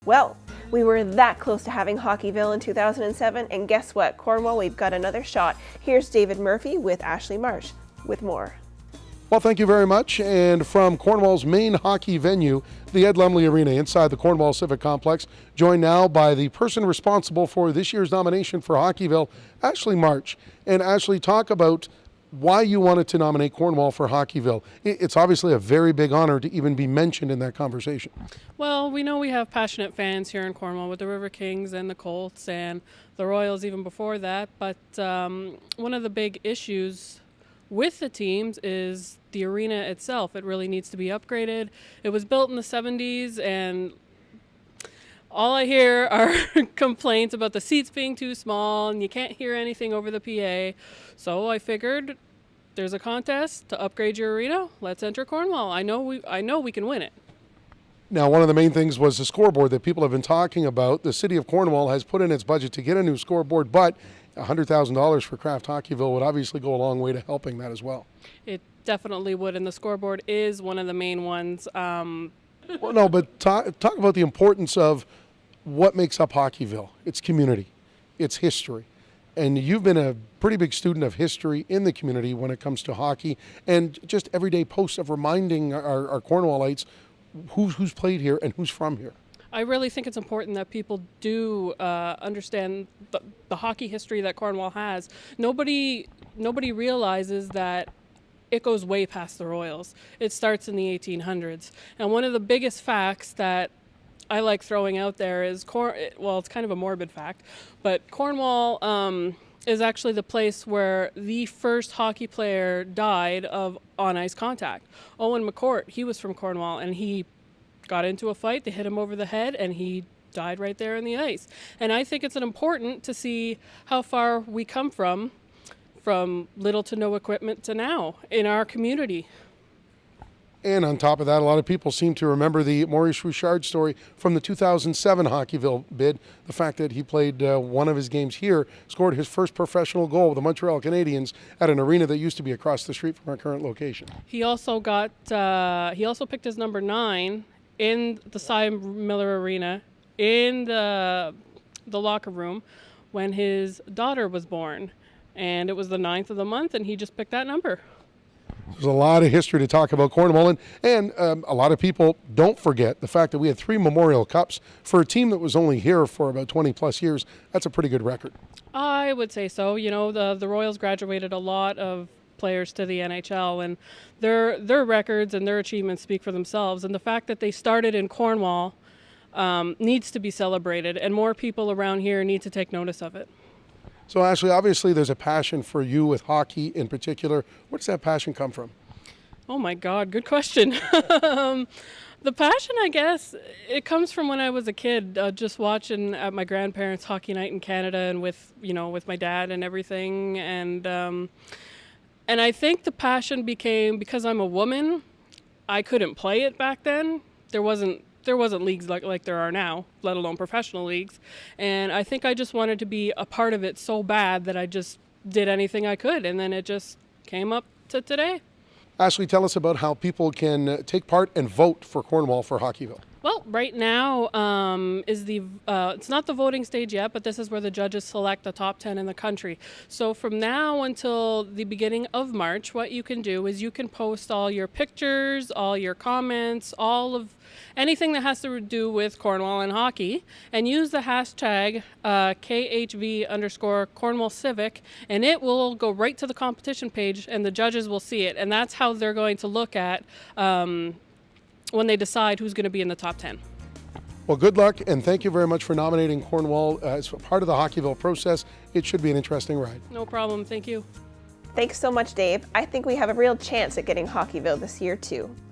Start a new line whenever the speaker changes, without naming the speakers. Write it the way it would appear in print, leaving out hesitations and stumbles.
Well, we were that close to having Hockeyville in 2007, and guess what? Cornwall, we've got another shot. Here's David Murphy with Ashley Marsh with more.
Well, thank you very much. And from Cornwall's main hockey venue, the Ed Lumley Arena inside the Cornwall Civic Complex, joined now by the person responsible for this year's nomination for Hockeyville, Ashley Marsh. And Ashley, talk about why you wanted to nominate Cornwall for Hockeyville. It's obviously a very big honor to even be mentioned in that conversation.
Well, we know we have passionate fans here in Cornwall with the River Kings and the Colts and the Royals even before that. But one of the big issues with the teams is the arena itself. It really needs to be upgraded. It was built in the 70s, and all I hear are complaints about the seats being too small and you can't hear anything over the PA. So I figured there's a contest to upgrade your arena. Let's enter Cornwall. I know we can win it.
Now, one of the main things was the scoreboard that people have been talking about. The city of Cornwall has put in its budget to get a new scoreboard, but $100,000 for Kraft Hockeyville would obviously go a long way to helping that as well.
It definitely would, and the scoreboard is one of the main ones.
Well, no, but talk about the importance of what makes up Hockeyville. It's community, it's history. And you've been a pretty big student of history in the community when it comes to hockey, and just everyday posts of reminding our Cornwallites who's played here and who's from here.
I really think it's important that people do understand the hockey history that Cornwall has. Nobody realizes that it goes way past the Royals. It starts in the 1800s. And one of the biggest facts that I like throwing out there is, it's kind of a morbid fact, but Cornwall is actually the place where the first hockey player died of on-ice contact. Owen McCourt, he was from Cornwall, and he got into a fight, they hit him over the head, and he died right there in the ice. And I think it's important to see how far we come from little to no equipment to now in our community.
And on top of that, a lot of people seem to remember the Maurice Richard story from the 2007 Hockeyville bid. The fact that he played one of his games here, scored his first professional goal with the Montreal Canadiens at an arena that used to be across the street from our current location.
He also picked his number 9 in the Cy Miller Arena in the locker room when his daughter was born. And it was the 9th of the month, and he just picked that number.
There's a lot of history to talk about Cornwall, and a lot of people don't forget the fact that we had 3 Memorial Cups for a team that was only here for about 20 plus years. That's a pretty good record.
I would say so. You know, the Royals graduated a lot of players to the NHL, and their records and their achievements speak for themselves. And the fact that they started in Cornwall needs to be celebrated, and more people around here need to take notice of it.
So Ashley, obviously there's a passion for you with hockey in particular. Where does that passion come from?
Oh my God, good question. The passion, I guess, it comes from when I was a kid, just watching at my grandparents' hockey night in Canada, and with my dad and everything. And I think the passion became because I'm a woman. I couldn't play it back then. There wasn't leagues like there are now, let alone professional leagues. And I think I just wanted to be a part of it so bad that I just did anything I could. And then it just came up to today.
Ashley, tell us about how people can take part and vote for Cornwall for Hockeyville.
Well, right now it's not the voting stage yet, but this is where the judges select the top 10 in the country. So from now until the beginning of March, what you can do is you can post all your pictures, all your comments, all of anything that has to do with Cornwall and hockey, and use the hashtag KHV_Cornwall Civic, and it will go right to the competition page, and the judges will see it. And that's how they're going to look at when they decide who's going to be in the top 10.
Well, good luck, and thank you very much for nominating Cornwall as part of the Hockeyville process. It should be an interesting ride.
No problem. Thank you.
Thanks so much, Dave. I think we have a real chance at getting Hockeyville this year, too.